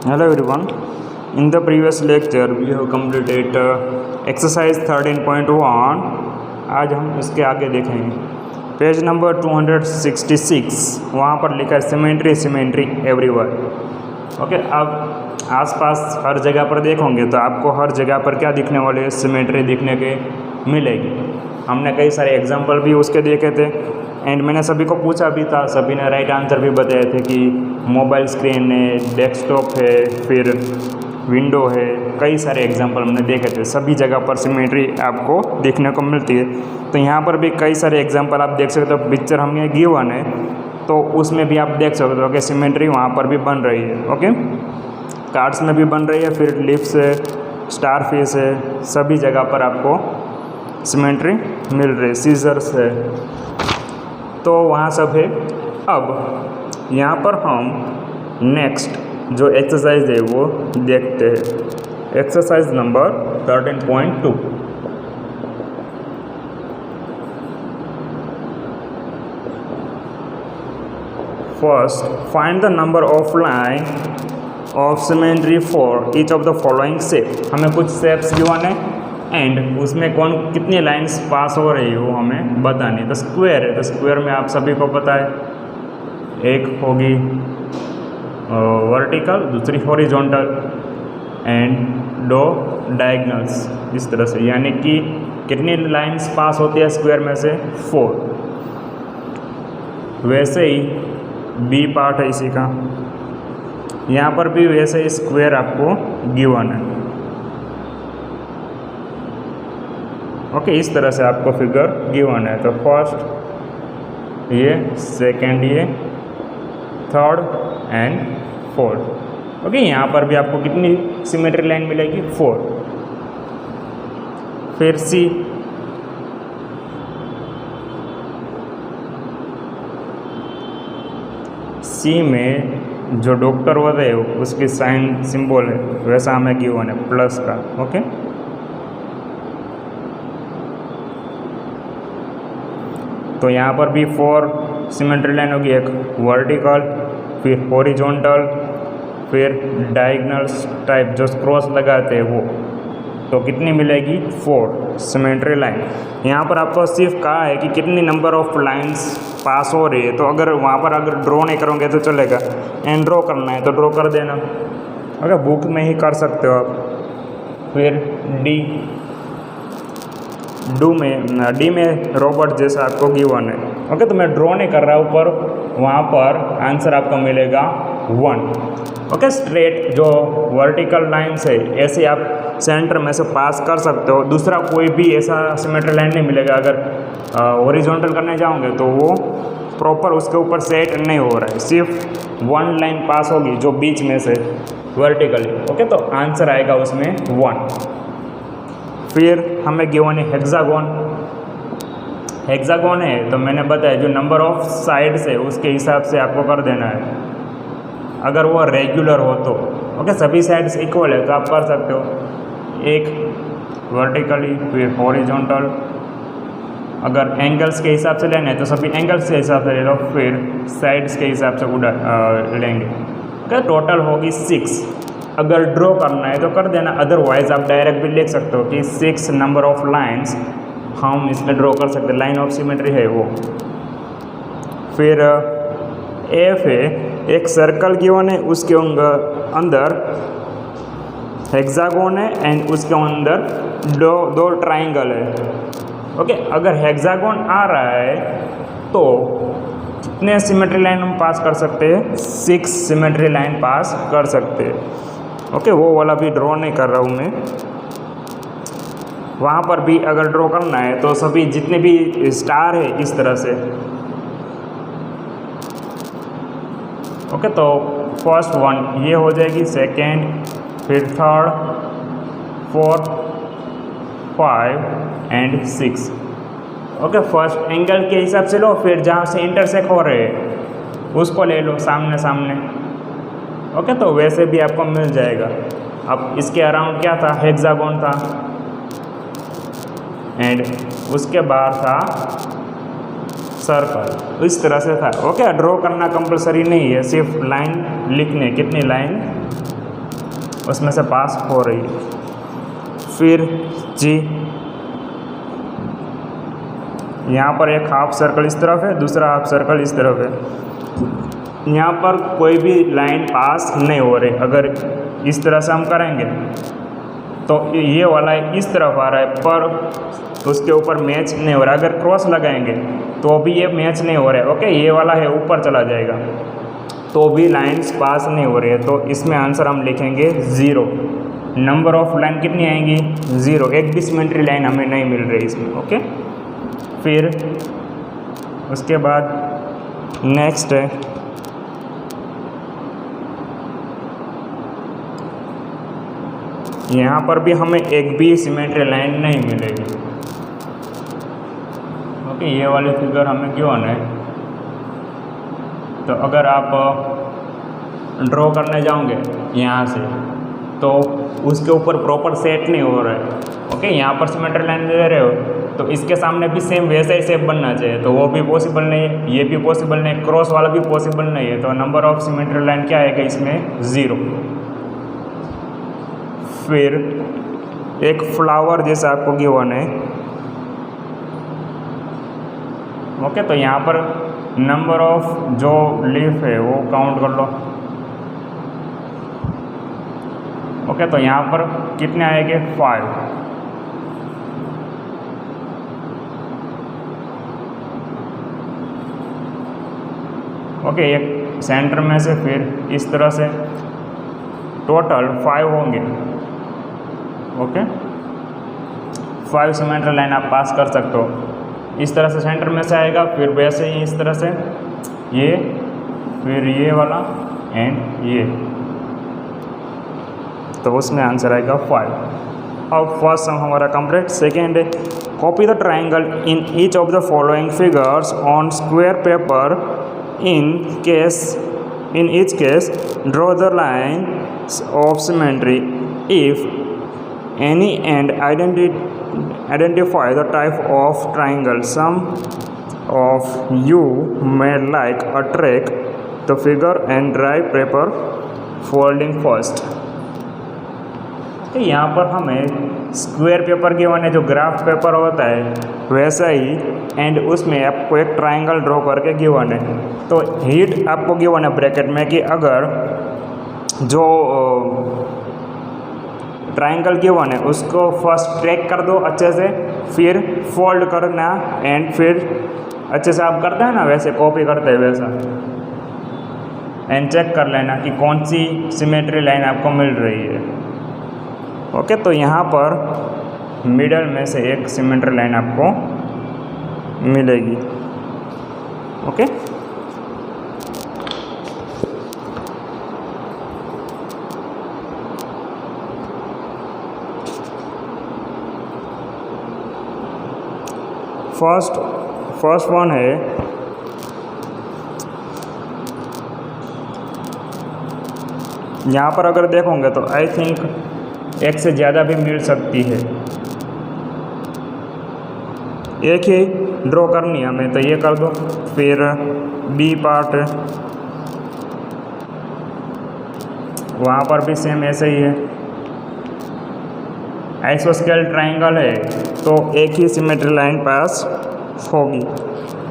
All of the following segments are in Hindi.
Hello everyone. In the previous lecture we have completed exercise 13.1. आज हम इसके आगे देखेंगे पेज नंबर 266। वहाँ पर लिखा है सिमेट्री एवरीवेयर। ओके, अब आसपास हर जगह पर देखोगे तो आपको हर जगह पर क्या दिखने वाले सिमेट्री दिखने के मिलेगी। हमने कई सारे एग्जाम्पल भी उसके देखे थे एंड मैंने सभी को पूछा भी था, सभी ने राइट आंसर भी बताए थे कि मोबाइल स्क्रीन है, डेस्कटॉप है, फिर विंडो है, कई सारे एग्जांपल हमने देखे थे। सभी जगह पर सिमेट्री आपको देखने को मिलती है। तो यहाँ पर भी कई सारे एग्जांपल आप देख सकते हो। पिक्चर हमें गिवन है तो उसमें भी आप देख सकते हो कि सिमेट्री वहाँ पर भी बन रही है। ओके, कार्ड्स में भी बन रही है, फिर लिप्स है, स्टार फिश है, सभी जगह पर आपको सिमेट्री मिल रही है। सीजर्स है, तो वहाँ सब है। अब यहाँ पर हम नेक्स्ट जो एक्सरसाइज है वो देखते हैं। Exercise number 13.2। First, find the number of line of symmetry for each of the following shape. हमें कुछ शेप्स गिवन है एंड उसमें कितनी लाइंस पास हो रही है वो हमें बतानी है। तो स्क्वायर है, तो स्क्वायर में आप सभी को पता है एक होगी वर्टिकल, दूसरी हॉरिजॉन्टल एंड दो डायगोनल्स, इस तरह से। यानी कि कितनी लाइंस पास होती है स्क्वायर में से? 4। वैसे ही बी पार्ट है इसी का, यहाँ पर भी वैसे ही स्क्वायर आपको गिवन है। ओके, इस तरह से आपको फिगर गिवन है। तो फर्स्ट ये, सेकंड ये, थर्ड एंड फोर्थ। ओके, यहाँ पर भी आपको कितनी सिमेट्री लाइन मिलेगी? 4। फिर सी, सी में जो डॉक्टर होते हैं उसकी साइन सिंबल है वैसा हमें गिवन है, प्लस का। ओके, तो यहाँ पर भी 4 सिमेट्री लाइन होगी, एक वर्टिकल, फिर हॉरिजॉन्टल, फिर डायगोनल टाइप जो क्रॉस लगाते हैं वो। तो कितनी मिलेगी? 4 सिमेट्री लाइन। यहाँ पर आपको सिर्फ कहा है कि कितनी नंबर ऑफ लाइंस पास हो रही है। तो अगर वहाँ पर अगर ड्रॉ नहीं करोगे तो चलेगा, एंड ड्रॉ करना है तो ड्रॉ कर देना। अगर बुक में ही कर सकते हो आप। फिर डी में रॉबर्ट जैसा आपको गिवन है। ओके, तो मैं ड्रॉ नहीं कर रहा ऊपर, वहाँ पर आंसर आपको मिलेगा 1। ओके, स्ट्रेट जो वर्टिकल लाइन्स है ऐसे आप सेंटर में से पास कर सकते हो। दूसरा कोई भी ऐसा सिमेट्री लाइन नहीं मिलेगा। अगर हॉरिजॉन्टल करने जाओगे तो वो प्रॉपर उसके ऊपर सेट नहीं हो रहा है, सिर्फ 1 लाइन पास होगी जो बीच में से वर्टिकली। ओके, तो आंसर आएगा उसमें 1। फिर हमें गिवन है हेक्सागोन है, तो मैंने बताया जो नंबर ऑफ साइड्स है उसके हिसाब से आपको कर देना है। अगर वो रेगुलर हो तो ओके, सभी साइड्स इक्वल है तो आप कर सकते हो, एक वर्टिकली फिर हॉरिजॉन्टल। अगर एंगल्स के हिसाब से लेना है तो सभी एंगल्स के हिसाब से ले लो, फिर साइड्स के हिसाब से लेंगे। ओके, टोटल होगी 6। अगर ड्रॉ करना है तो कर देना, अदरवाइज आप डायरेक्ट भी लिख सकते हो कि 6 नंबर ऑफ लाइंस हम इसमें ड्रॉ कर सकते हैं। लाइन ऑफ सिमेट्री है वो। फिर एफ है, एक सर्कल गिवन है, उसके अंदर हेक्सागोन है एंड उसके अंदर दो ट्राइंगल है। ओके, अगर हेक्सागोन आ रहा है तो कितने सिमेट्री लाइन हम पास कर सकते हैं? 6 सिमेट्री लाइन पास कर सकते हैं। ओके, वो वाला भी ड्रॉ नहीं कर रहा हूँ मैं। वहाँ पर भी अगर ड्रॉ करना है तो सभी जितने भी स्टार है इस तरह से। ओके, तो फर्स्ट 1 ये हो जाएगी, सेकेंड, फिर third, 4, 5 and 6। Okay, first angle के हिसाब से लो, फिर जहाँ से इंटरसेक्ट हो रहे हैं उसको ले लो सामने सामने। ओके, तो वैसे भी आपको मिल जाएगा। अब इसके अराउंड क्या था? हेक्सागोन था एंड उसके बाहर था सर्कल, इस तरह से था। ओके, ड्रॉ करना कंपलसरी नहीं है, सिर्फ लाइन लिखने, कितनी लाइन? उसमें से पास हो रही है। फिर जी, यहाँ पर एक हाफ सर्कल इस तरफ है, दूसरा हाफ सर्कल इस तरफ है। यहाँ पर कोई भी लाइन पास नहीं हो रही। अगर इस तरह से हम करेंगे तो ये वाला इस तरफ आ रहा है पर उसके ऊपर मैच नहीं हो रहा। अगर क्रॉस लगाएंगे तो भी ये मैच नहीं हो रहा है। ओके, ये वाला है ऊपर चला जाएगा तो भी लाइंस पास नहीं हो रही है। तो इसमें आंसर हम लिखेंगे 0। नंबर ऑफ लाइन कितनी आएंगी? 0। एक भी सिमेट्री लाइन हमें नहीं मिल रही इसमें। ओके, फिर उसके बाद नेक्स्ट है यहाँ पर भी हमें एक भी सिमेट्री लाइन नहीं मिलेगी। ओके, ये वाले फिगर हमें गिवन है। तो अगर आप ड्रॉ करने जाओगे यहाँ से तो उसके ऊपर प्रॉपर सेट नहीं हो रहा है। ओके, यहाँ पर सिमेट्री लाइन दे रहे हो तो इसके सामने भी सेम वैसा ही शेप बनना चाहिए, तो वो भी पॉसिबल नहीं है, ये भी पॉसिबल नहीं है, क्रॉस वाला भी पॉसिबल नहीं है। तो नंबर ऑफ सिमेट्री लाइन क्या आएगा इसमें? 0। फिर एक फ्लावर जैसा आपको गिवन है। ओके, तो यहाँ पर नंबर ऑफ जो लीफ है वो काउंट कर लो। ओके, तो यहाँ पर कितने आएंगे? 5। ओके, एक सेंटर में से फिर इस तरह से टोटल 5 होंगे। ओके, 5 सिमेट्री लाइन आप पास कर सकते हो। इस तरह से सेंटर में से आएगा, फिर वैसे ही इस तरह से ये, फिर ये वाला एंड ये, तो उसमें आंसर आएगा 5। अब फर्स्ट सम हमारा complete. Second, copy the triangle in each of the following figures on square paper. In each case, draw the lines of symmetry if any and identify the type of triangle. Some of you may like a track the figure and dry paper folding first. तो यहाँ पर हमें स्क्वायर पेपर के वन है, जो ग्राफ पेपर होता है वैसा ही, एंड उसमें आपको एक ट्रायंगल ड्रॉ करके गिवन है। तो हीट आपको गिवन है ब्रैकेट में कि अगर जो ट्रायंगल गिवन है उसको फर्स्ट ट्रैक कर दो अच्छे से, फिर फोल्ड करना एंड फिर अच्छे से आप करते हैं ना वैसे कॉपी करते हैं वैसा, एंड चेक कर लेना कि कौन सी सिमेट्री लाइन आपको मिल रही है। ओके, तो यहाँ पर मिडल में से एक सिमेट्री लाइन आपको मिलेगी। ओके, फर्स्ट वन है यहाँ पर अगर देखोगे तो आई थिंक एक से ज़्यादा भी मिल सकती है। एक ही ड्रॉ करनी है हमें, तो ये कर दो। फिर बी पार्ट वहाँ पर भी सेम ऐसे ही है। आइसोस्केल ट्रायंगल है तो एक ही सिमेट्री लाइन पास होगी।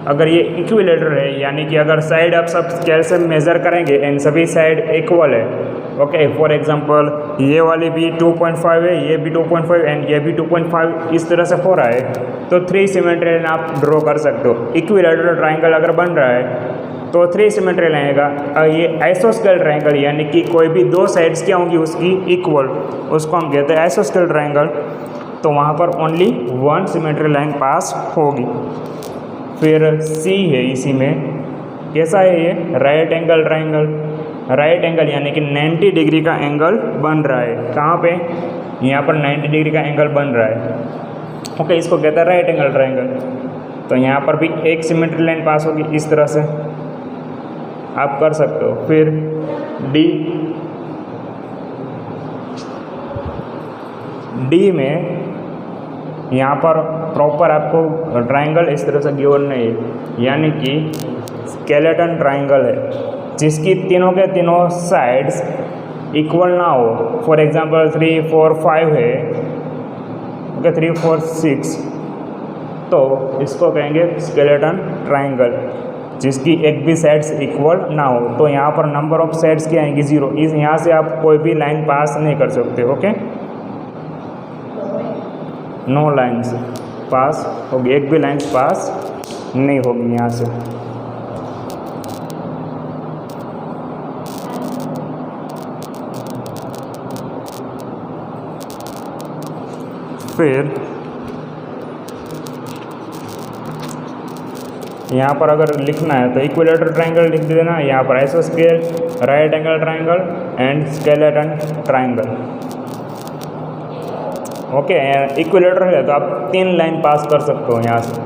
अगर ये इक्विलेटरल है यानी कि अगर साइड आप सब स्केल से मेज़र करेंगे एंड सभी साइड इक्वल है। ओके, फॉर एग्जांपल ये वाली भी 2.5 है, ये भी 2.5 एंड ये भी 2.5, इस तरह से हो रहा है तो 3 सिमेट्री लाइन आप ड्रॉ कर सकते हो। इक्विलेटरल ट्रायंगल अगर बन रहा है तो 3 सिमेट्री लाइन आएगा। ये आइसोस्केल ट्रायंगल यानी कि कोई भी दो साइड्स क्या होंगी उसकी इक्वल, उसको हम कहते हैं आइसोस्केल ट्रायंगल, तो वहाँ पर ओनली 1 सिमेट्री लाइन पास होगी। फिर सी है, इसी में कैसा है ये? Right angle triangle. Right angle यानी कि 90 डिग्री का एंगल बन रहा है। कहाँ पे? यहाँ पर 90 डिग्री का एंगल बन रहा है। ओके, इसको कहते हैं राइट एंगल ट्रायंगल। तो यहाँ पर भी एक सिमेट्री लाइन पास होगी, इस तरह से आप कर सकते हो। फिर डी में यहाँ पर प्रॉपर आपको ट्रायंगल इस तरह से गिवन नहीं है, यानी कि स्केलेटन ट्रायंगल है जिसकी तीनों के तीनों साइड्स इक्वल ना हो, फॉर एग्जांपल 3 4 5 है, ओके 3 4 6, तो इसको कहेंगे स्केलेटन ट्राइंगल, जिसकी एक भी साइड्स इक्वल ना हो। तो यहाँ पर नंबर ऑफ साइड्स क्या आएंगी 0, इस यहाँ से आप कोई भी लाइन पास नहीं कर सकते, ओके, नो लाइन्स पास होगी, एक भी लाइन्स पास नहीं होगी यहाँ से। फिर यहाँ पर अगर लिखना है तो इक्विलेटरल ट्राइंगल लिख देना, यहाँ पर आइसोस्केल, right angle triangle and scalene triangle, okay. Equilateral है तो आप 3 लाइन पास कर सकते हो यहाँ से।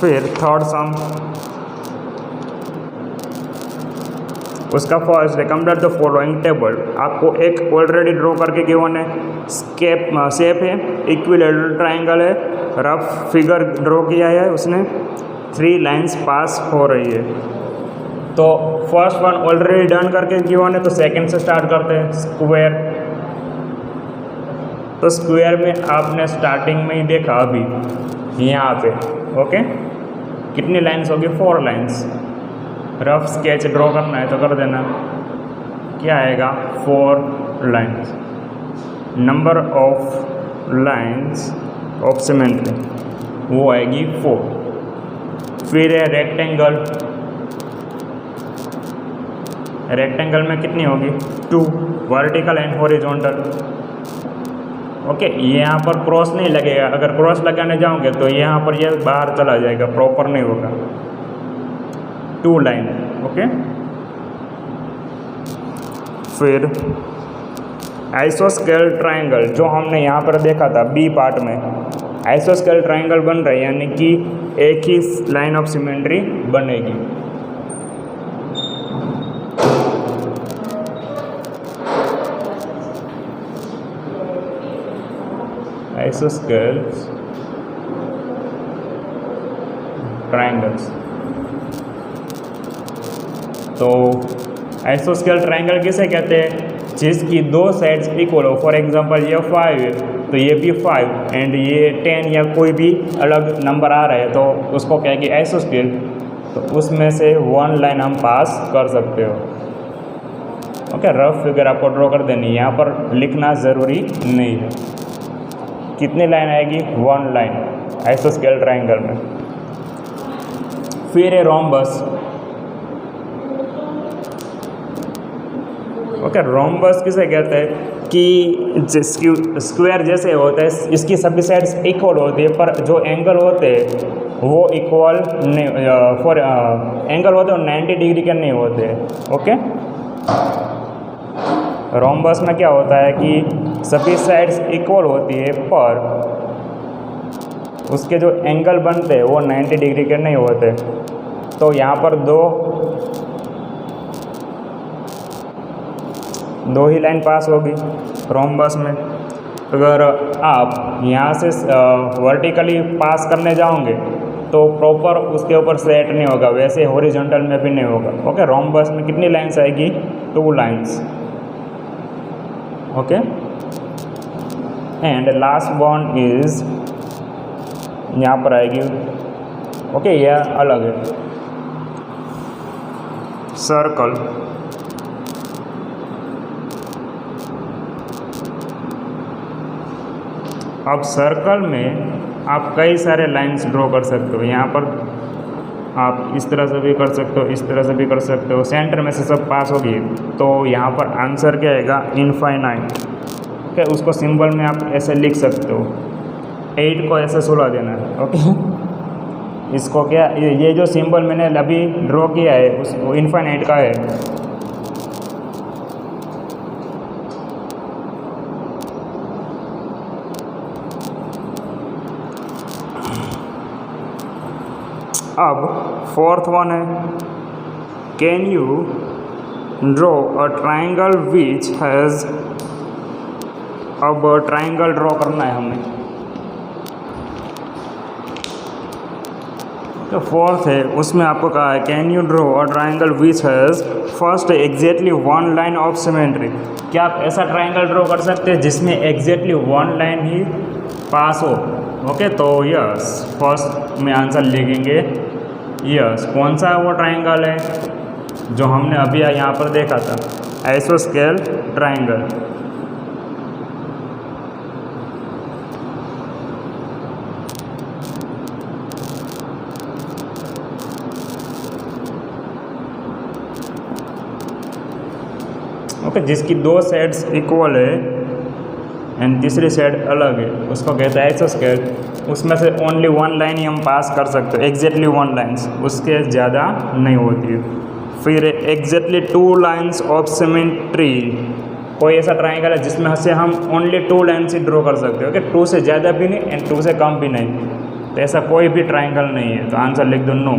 फिर थर्ड सम, उसका फर्स्ट है कंप्लीट द फॉलोइंग टेबल। आपको एक ऑलरेडी ड्रॉ करके गिवन है, शेप है, इक्विलेटरल ट्राइंगल है, रफ फिगर ड्रॉ किया है उसने, 3 लाइंस पास हो रही है। तो फर्स्ट वन ऑलरेडी डन करके गिवन है, तो सेकंड से स्टार्ट करते हैं। स्क्वायर, तो स्क्वायर में आपने स्टार्टिंग में ही देखा अभी यहाँ पे, ओके, कितनी लाइंस होगी 4 लाइंस। रफ स्केच ड्रॉ करना है तो कर देना, क्या आएगा 4 lines. Number of lines of symmetry वो आएगी 4। फिर है रेक्टेंगल, रेक्टेंगल में कितनी होगी 2, वर्टिकल एंड हॉरिजॉन्टल, ओके। यहाँ पर क्रॉस नहीं लगेगा, अगर क्रॉस लगाने जाओगे तो यहाँ पर ये बाहर चला जाएगा, प्रॉपर नहीं होगा, 2 लाइन, ओके। फिर आइसोस्केल ट्राइंगल, जो हमने यहाँ पर देखा था बी पार्ट में, आइसोस्केल ट्राइंगल बन रहा है, यानी कि एक ही लाइन ऑफ सिमेट्री बनेगी। आइसोस्केल्स ट्राइंगल्स, तो आइसोस्केल ट्राइंगल किसे कहते हैं, जिसकी 2 साइड्स इक्वल हो। फॉर एग्जांपल ये 5 है तो ये भी 5 एंड ये 10 या कोई भी अलग नंबर आ रहा है तो उसको कहेंगे आइसोस्केल। तो उसमें से 1 लाइन हम पास कर सकते हो, ओके। रफ फिगर आपको ड्रॉ कर देनी, यहाँ पर लिखना ज़रूरी नहीं है। कितनी लाइन आएगी 1 लाइन आइसोस्केल ट्राइंगल में। फिर है रोम्बस, ओके। रोम्बस किसे कहते हैं कि स्क्वायर जैसे होता है, इसकी सभी साइड्स इक्वल होती है, पर जो एंगल होते हैं वो इक्वल नहीं, फॉर एंगल होते हैं 90 डिग्री के नहीं होते, ओके। रोम्बस में क्या होता है कि सभी साइड्स इक्वल होती है, पर उसके जो एंगल बनते हैं वो 90 डिग्री के नहीं होते। तो यहाँ पर दो ही लाइन पास होगी रोम्बस में। अगर आप यहाँ से वर्टिकली पास करने जाओगे तो प्रॉपर उसके ऊपर सेट नहीं होगा, वैसे हॉरिजॉन्टल में भी नहीं होगा, ओके। रोम्बस में कितनी लाइन्स आएगी 2 lines, okay. And last one is यहाँ पर आएगी, ओके, यह अलग है, सर्कल। अब सर्कल में आप कई सारे लाइंस ड्रॉ कर सकते हो। यहाँ पर आप इस तरह से भी कर सकते हो, इस तरह से भी कर सकते हो, सेंटर में से सब पास होगी। तो यहाँ पर आंसर क्या आएगा इनफाइनाइट, ओके। उसको सिंबल में आप ऐसे लिख सकते हो, 8 को ऐसे सुला देना है, ओके। इसको क्या, ये जो सिंबल मैंने अभी ड्रॉ किया है उस इनफाइनाइट का है। अब 4th वन है, can you draw a triangle which has, अब ट्राइंगल ड्रॉ करना है हमें। तो फोर्थ है, उसमें आपको कहा है can you draw a triangle which has first exactly one line of symmetry. क्या आप ऐसा ट्राइंगल ड्रॉ कर सकते हैं जिसमें एग्जैक्टली वन लाइन ही पास हो। ओके, तो यस फर्स्ट में आंसर लिखेंगे यस। कौन सा वो ट्राइंगल है जो हमने अभी यहाँ पर देखा था, आइसोस्केल ट्राइंगल। ओके, जिसकी दो साइड्स इक्वल है एंड तीसरी साइड अलग है, उसको कहते हैं आइसोस्केल। उसमें से ओनली वन लाइन ही हम पास कर सकते हैं, एग्जैक्टली वन लाइन्स, उसके ज़्यादा नहीं होती है। फिर exactly two lines of symmetry, कोई ऐसा ट्राइंगल है जिसमें से हम ओनली टू लाइन्स ही ड्रॉ कर सकते हैं। ओके, टू से ज़्यादा भी नहीं एंड टू से कम भी नहीं, तो ऐसा कोई भी ट्राइंगल नहीं है, तो आंसर लिख दो नो।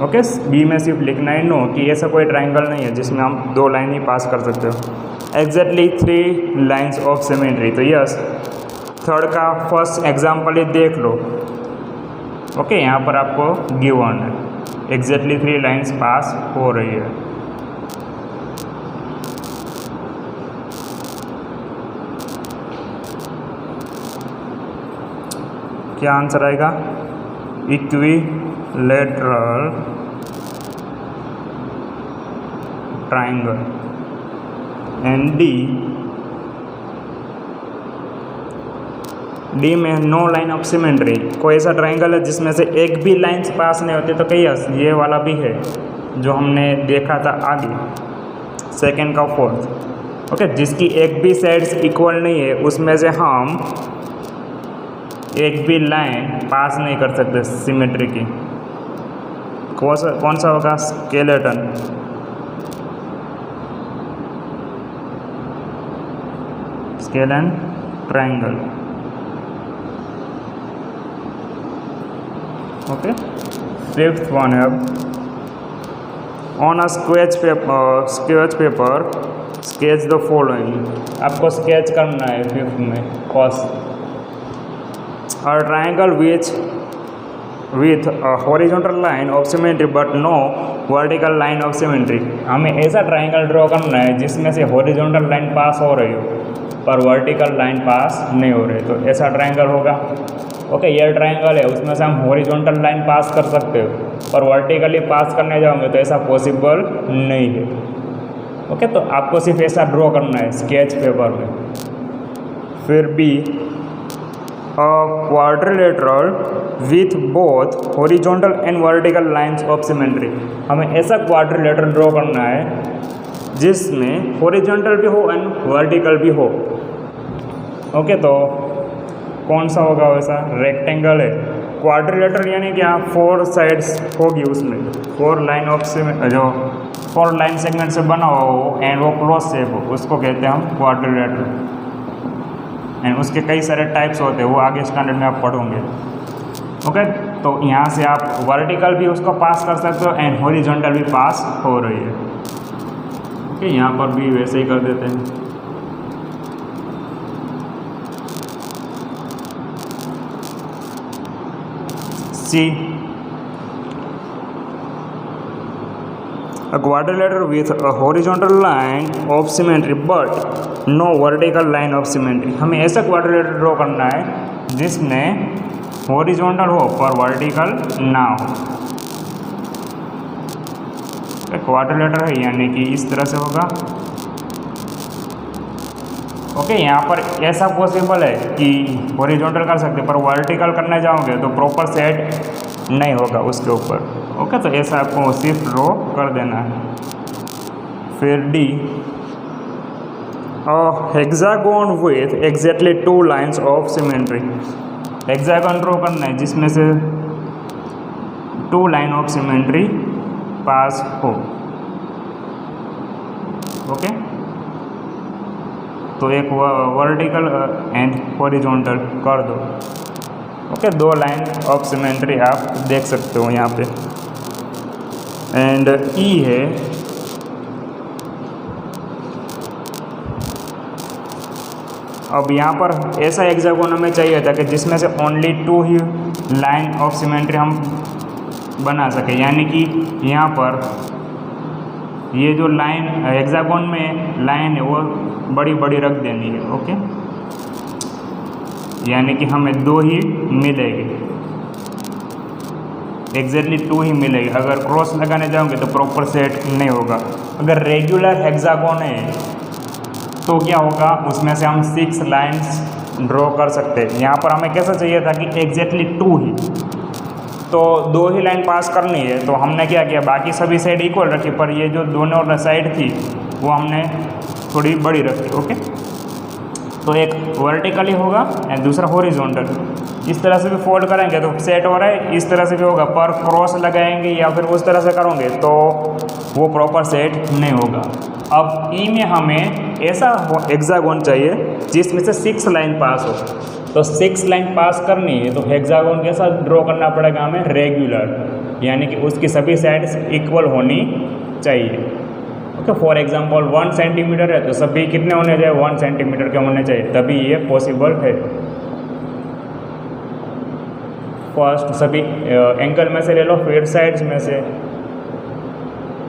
ओके, बी में सिर्फ लिखना है नो कि ऐसा कोई ट्राइंगल नहीं है जिसमें हम दो लाइन ही पास कर सकते हो। Exactly three lines of symmetry, तो यस थर्ड का फर्स्ट एग्जाम्पल ही देख लो। ओके, यहाँ पर आपको गिवन है एग्जैक्टली थ्री लाइन्स पास हो रही है। क्या आंसर आएगा? Equilateral triangle. एंड डी में नो लाइन ऑफ सिमेट्री, कोई ऐसा ट्राइंगल है जिसमें से एक भी लाइन्स पास नहीं होती, तो कहिए ये वाला भी है जो हमने देखा था आगे सेकेंड का फोर्थ। ओके, जिसकी एक भी साइड्स इक्वल नहीं है उसमें से हम एक भी लाइन पास नहीं कर सकते सिमेट्री की। कौन सा होगा? Skeleton. Skeleton triangle. Okay, fifth one है अब on a sketch paper sketch the following. आपको स्केच करना है फिफ्थ में first a triangle with a horizontal line of symmetry but no vertical line of symmetry। हमें ऐसा ट्राइंगल ड्रॉ करना है जिसमें से हॉरिजॉन्टल लाइन पास हो रही हो पर वर्टिकल लाइन पास नहीं हो रही, तो ऐसा ट्राइंगल होगा। ओके, ये ट्राइंगल है, उसमें से हम हॉरिजॉन्टल लाइन पास कर सकते हो पर वर्टिकली पास करने जाओगे तो ऐसा पॉसिबल नहीं है। ओके, तो आपको सिर्फ ऐसा ड्रॉ करना है स्केच पेपर में। फिर भी quadrilateral with both horizontal and vertical lines of symmetry. हमें ऐसा क्वाड्रिलेटरल ड्रॉ करना है जिसमें हॉरिजॉन्टल भी हो एंड वर्टिकल भी हो। ओके, तो कौन सा होगा वैसा? रेक्टेंगल है। क्वाड्रिलेटरल यानी क्या? फोर साइड्स होगी, उसमें फोर लाइन ऑफ जो फोर लाइन सेगमेंट से बना हुआ हो एंड वो क्लोज शेप हो, उसको कहते हैं हम क्वाड्रिलेटरल। एंड उसके कई सारे टाइप्स होते हैं, वो आगे स्टैंडर्ड में आप पढ़ोगे। ओके, तो यहाँ से आप वर्टिकल भी उसको पास कर सकते हो एंड हॉरिजॉन्टल भी पास हो रही है। ओके, यहाँ पर भी वैसे ही कर देते हैं। सी a quadrilateral with a horizontal line of symmetry but no vertical line of symmetry। हमें ऐसा क्वाड्रिलेटरल ड्रॉ करना है जिसमें हॉरिजॉन्टल हो पर वर्टिकल ना हो। क्वाड्रिलेटरल है यानी कि इस तरह से होगा। ओके, यहाँ पर ऐसा पॉसिबल है कि हॉरिजॉन्टल कर सकते पर वर्टिकल करने जाओगे तो प्रॉपर सेट नहीं होगा उसके ऊपर। ओके, तो ऐसा आपको सिर्फ ड्रॉ कर देना है। फिर D hexagon with exactly two lines of symmetry. Hexagon draw करना है जिसमें से टू लाइन ऑफ सिमेट्री पास हो। ओके, तो एक वर्टिकल एंड हॉरिजॉन्टल कर दो। ओके, दो लाइन ऑफ सिमेट्री आप देख सकते हो यहाँ पे। एंड ई है अब यहाँ पर ऐसा हेक्सागोन हमें चाहिए था कि जिसमें से ओनली टू ही लाइन ऑफ सिमेट्री हम बना सके, यानी कि यहाँ पर ये जो लाइन हेक्सागोन में लाइन है वो बड़ी बड़ी रख देनी है। ओके, यानी कि हमें 2 ही मिलेगी, एग्जैक्टली 2 ही मिलेगी। अगर क्रॉस लगाने जाओगे तो प्रॉपर सेट नहीं होगा। अगर रेगुलर हेक्सागोन है तो क्या होगा, उसमें से हम 6 लाइंस ड्रॉ कर सकते हैं। यहाँ पर हमें कैसा चाहिए था कि एग्जैक्टली 2 ही, तो 2 ही लाइन पास करनी है। तो हमने क्या किया, बाकी सभी साइड इक्वल रखी, पर ये जो दोनों साइड थी वो हमने थोड़ी बड़ी रखी। ओके, तो एक वर्टिकली होगा एंड दूसरा हॉरिजॉन्टल। इस तरह से भी फोल्ड करेंगे तो सेट हो रहा है, इस तरह से भी होगा, पर क्रॉस लगाएंगे या फिर उस तरह से करोगे तो वो प्रॉपर सेट नहीं होगा। अब ई में हमें ऐसा हेक्सागोन चाहिए जिसमें से 6 लाइन पास हो। तो 6 लाइन पास करनी है तो हेक्सागोन कैसा ड्रॉ करना पड़ेगा हमें, रेगुलर, यानी कि उसकी सभी साइड्स इक्वल होनी चाहिए। ओके, फॉर एग्जांपल 1 सेंटीमीटर है तो सभी कितने होने चाहिए, 1 सेंटीमीटर के होने चाहिए, तभी ये पॉसिबल है। फर्स्ट सभी एंगल में से ले लो, फिर साइड्स में से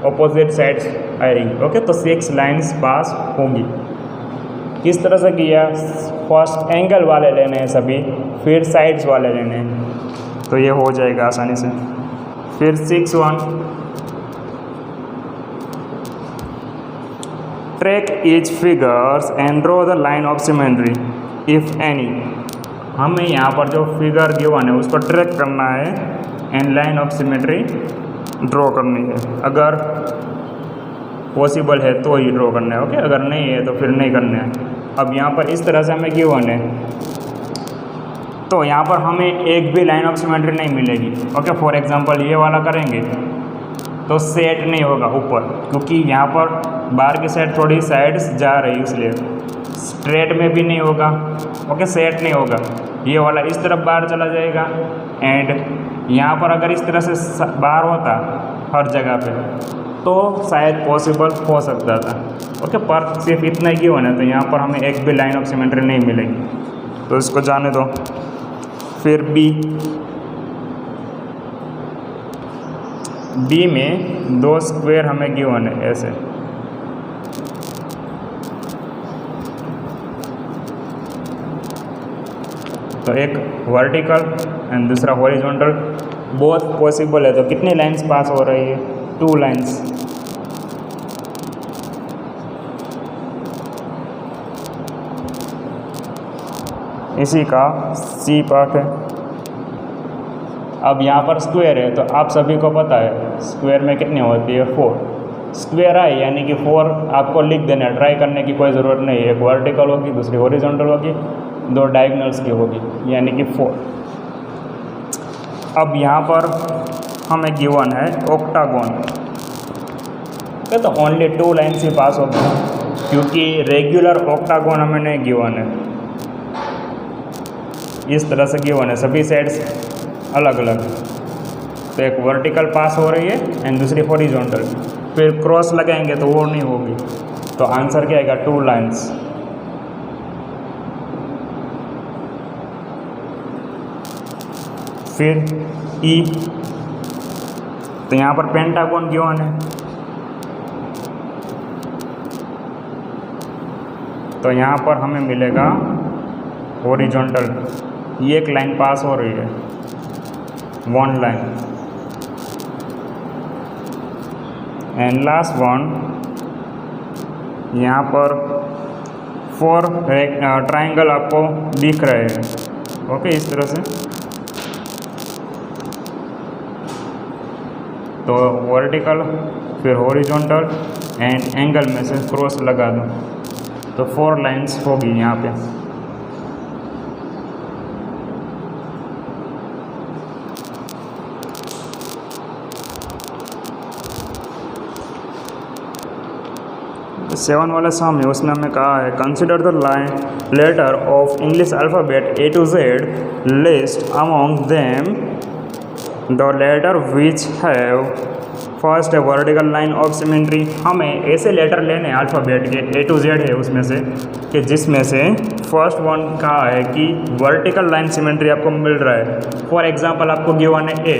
ऑपोजिट साइड्स आएगी। ओके, तो 6 लाइंस पास होंगी। किस तरह से किया, फर्स्ट एंगल वाले लेने हैं सभी, फिर साइड्स वाले लेने हैं, तो ये हो जाएगा आसानी से। फिर 6 1 track each figures and draw the line of symmetry if any. हमें यहाँ पर जो फिगर गिवन है उसको ट्रैक करना है and line of symmetry draw करनी है। अगर पॉसिबल है तो ही ड्रॉ करना है। ओके, अगर नहीं है तो फिर नहीं करना है। अब यहाँ पर इस तरह से हमें गिवन है तो यहाँ पर हमें एक भी लाइन ऑफ सिमेट्री नहीं मिलेगी। ओके, फॉर एग्जांपल ये वाला करेंगे तो सेट नहीं होगा ऊपर, क्योंकि यहाँ पर बाहर की साइड थोड़ी साइड्स जा रही, इसलिए स्ट्रेट में भी नहीं होगा। ओके, सेट नहीं होगा। ये वाला इस तरफ बाहर चला जाएगा एंड यहाँ पर अगर इस तरह से बाहर होता हर जगह पे तो शायद पॉसिबल हो सकता था। ओके, पर सिर्फ इतना ही होना है, तो यहाँ पर हमें एक भी लाइन ऑफ सिमेट्री नहीं मिलेगी, तो इसको जाने दो। फिर बी में 2 स्क्वायर हमें गिवन है ऐसे, तो एक वर्टिकल एंड दूसरा हॉरिजॉन्टल, बोथ पॉसिबल है। तो कितनी लाइंस पास हो रही है, 2 लाइंस। इसी का सी पार्ट है। अब यहाँ पर स्क्वायर है तो आप सभी को पता है स्क्वायर में कितनी होती है, 4 स्क्वायर है, यानी कि 4 आपको लिख देना है, ट्राई करने की कोई ज़रूरत नहीं है। एक वर्टिकल होगी, दूसरी हॉरिजॉन्टल होगी, 2 डायगोनल्स की होगी, यानी कि 4। अब यहाँ पर हमें गिवन है ऑक्टागोन, तो ओनली 2 लाइन्स ही पास होगी, क्योंकि रेगुलर ऑक्टागोन हमें नहीं गिवन है। इस तरह से गिवन है, सभी साइड्स अलग अलग, तो एक वर्टिकल पास हो रही है एंड दूसरी हॉरिजॉन्टल, फिर क्रॉस लगाएंगे तो वो नहीं होगी, तो आंसर क्या आएगा, 2 लाइन्स। फिर ई, तो यहाँ पर पेंटागोन गिवन है, तो यहाँ पर हमें मिलेगा हॉरिजॉन्टल, ये एक लाइन पास हो रही है, 1 लाइन। एंड लास्ट वन, यहाँ पर 4 ट्राइंगल आपको दिख रहे हैं। ओके, इस तरह से, तो वर्टिकल फिर हॉरिजॉन्टल एंड एंगल में से क्रॉस लगा दूँ तो 4 लाइंस होगी यहाँ पे। सेवन वाला सम है, उसमें हमें कहा है consider the line letter of English alphabet A to Z, list among them the letter which have first a vertical line of symmetry. हमें ऐसे लेटर लेने अल्फ़ाबेट के A to Z है उसमें से, कि जिसमें से फर्स्ट वन कहा है कि वर्टिकल लाइन सिमेट्री आपको मिल रहा है। फॉर एग्जांपल आपको गिवन है A,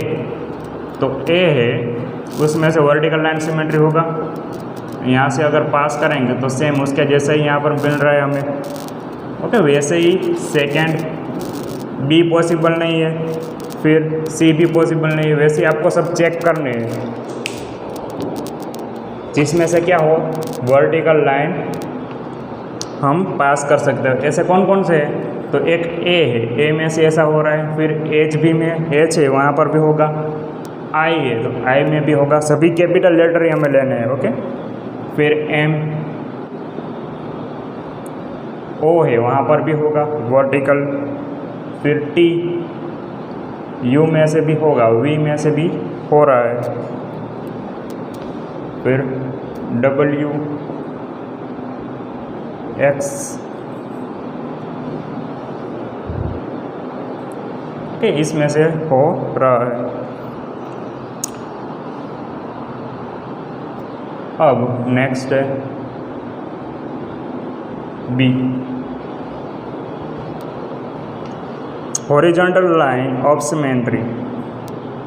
तो ए है उसमें से वर्टिकल लाइन सिमेट्री होगा, यहाँ से अगर पास करेंगे तो सेम उसके जैसे ही यहाँ पर मिल रहा है हमें। ओके, वैसे ही सेकेंड बी पॉसिबल नहीं है, फिर सी भी पॉसिबल नहीं है, वैसे ही आपको सब चेक करने हैं जिसमें से क्या हो वर्टिकल लाइन हम पास कर सकते हैं। ऐसे कौन कौन से हैं? तो एक ए है, ए में से ऐसा हो रहा है, फिर एच भी में एच है वहाँ पर भी होगा, आई है तो आई में भी होगा, सभी कैपिटल लेटर ही हमें लेने हैं। ओके, फिर एम ओ है वहाँ पर भी होगा वर्टिकल, फिर टी यू में से भी होगा, वी में से भी हो रहा है, फिर डब्ल्यू एक्स के इसमें से हो रहा है। अब नेक्स्ट है B, horizontal line of symmetry.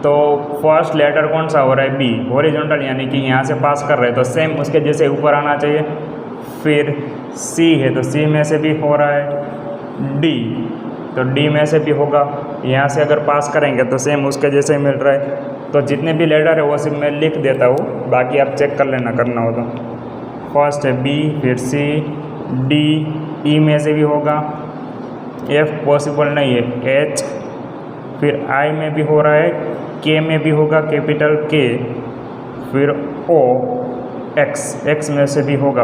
तो फर्स्ट लेटर कौन सा हो रहा है? बी, हॉरिजॉन्टल यानी कि यहाँ से पास कर रहे हैं तो सेम उसके जैसे ऊपर आना चाहिए। फिर सी है तो सी में से भी हो रहा है, डी तो डी में से भी होगा, यहाँ से अगर पास करेंगे तो सेम उसके जैसे ही मिल रहा है। तो जितने भी लेटर है वो सिर्फ मैं लिख देता हूँ, बाकी आप चेक कर लेना करना हो तो। फर्स्ट है बी, फिर सी, डी, ई में से भी होगा, एफ पॉसिबल नहीं है, एच, फिर आई में भी हो रहा है, के में भी होगा कैपिटल के, फिर ओ, एक्स, एक्स में से भी होगा,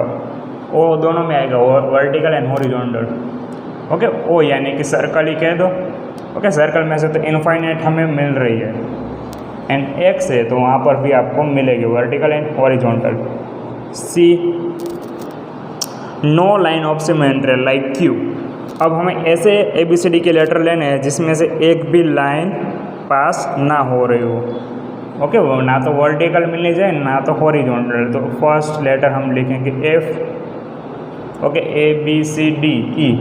ओ दोनों में आएगा, वर्टिकल एंड हॉरिजॉन्टल। ओके, ओ यानी कि सर्कल ही कह दो। ओके, सर्कल में से तो इनफाइनाइट हमें मिल रही है, एंड एक्स है तो वहाँ पर भी आपको मिलेगी vertical and horizontal. C, no line of symmetry like Q. अब हमें ऐसे ABCD के लेटर लेने हैं जिसमें से एक भी लाइन पास ना हो रही हो। ओके, वो ना तो वर्टिकल मिलनी जाए ना तो हॉरिजॉन्टल। तो फर्स्ट लेटर हम लिखेंगे एफ। ओके, ABCDE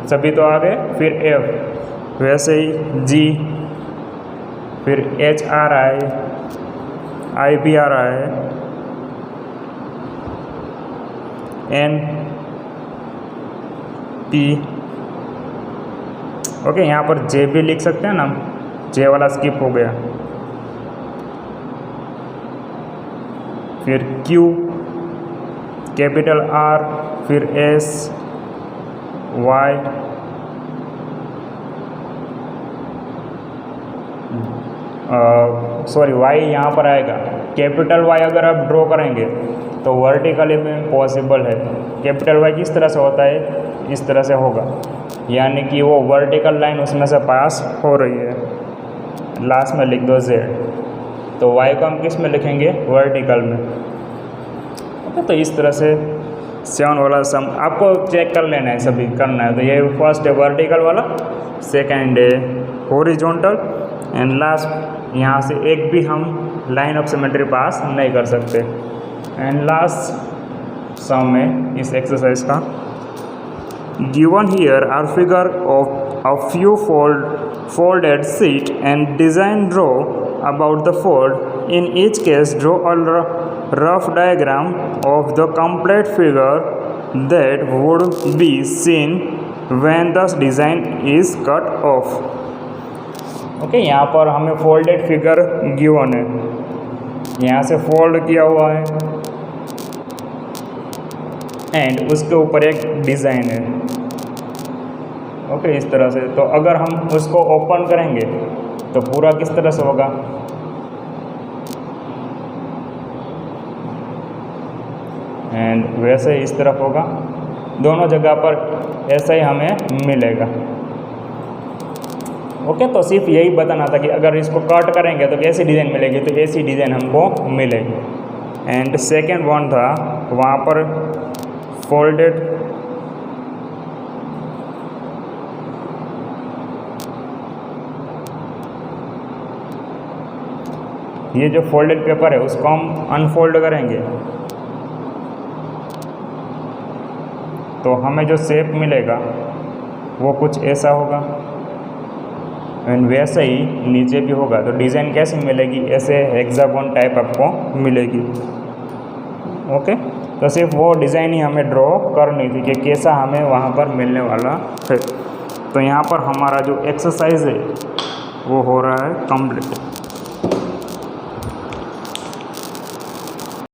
सभी तो आ गए, फिर एफ, वैसे ही जी, फिर एच आ रहा है, आई भी आ रहा है, एन, पी। ओके, यहाँ पर जे भी लिख सकते हैं ना, जे वाला स्किप हो गया, फिर क्यू, कैपिटल आर, फिर एस, वाई, सॉरी वाई यहाँ पर आएगा। कैपिटल वाई अगर आप ड्रॉ करेंगे तो वर्टिकली में पॉसिबल है। कैपिटल वाई किस तरह से होता है? इस तरह से होगा, यानी कि वो वर्टिकल लाइन उसमें से पास हो रही है। लास्ट में लिख दो जेड, तो वाई को हम किस में लिखेंगे? वर्टिकल में। ओके, तो इस तरह से 7 वाला सम आपको चेक कर लेना है, सभी करना है। तो ये फर्स्ट है वर्टिकल वाला, सेकेंड है हॉरिजॉन्टल, एंड लास्ट यहाँ से एक भी हम लाइन ऑफ सिमेट्री पास नहीं कर सकते। एंड लास्ट सम है इस एक्सरसाइज का, given here are figure of a few folded sheet and design draw about the fold. In each case, draw a rough diagram of the complete figure that would be seen when the design is cut off. Okay, यहाँ पर हमें फोल्डेड फिगर गिवन है, यहाँ से फोल्ड किया हुआ है एंड उसके ऊपर एक डिज़ाइन है। ओके, इस तरह से। तो अगर हम उसको ओपन करेंगे तो पूरा किस तरह से होगा? एंड वैसे इस तरफ होगा, दोनों जगह पर ऐसा ही हमें मिलेगा। ओके, तो सिर्फ यही बताना था कि अगर इसको कट करेंगे तो कैसी डिज़ाइन मिलेगी, तो ऐसी डिज़ाइन हमको मिलेगी। एंड सेकेंड वन था वहाँ पर फोल्डेड ये जो फोल्डेड पेपर है उसको हम अनफोल्ड करेंगे तो हमें जो शेप मिलेगा वो कुछ ऐसा होगा। एंड वैसे ही नीचे भी होगा। तो डिज़ाइन कैसे मिलेगी, ऐसे हेक्सागोन टाइप आपको मिलेगी। ओके, तो सिर्फ वो डिज़ाइन ही हमें ड्रॉ करनी थी कि कैसा हमें वहाँ पर मिलने वाला है। तो यहाँ पर हमारा जो एक्सरसाइज है वो हो रहा है कंप्लीट।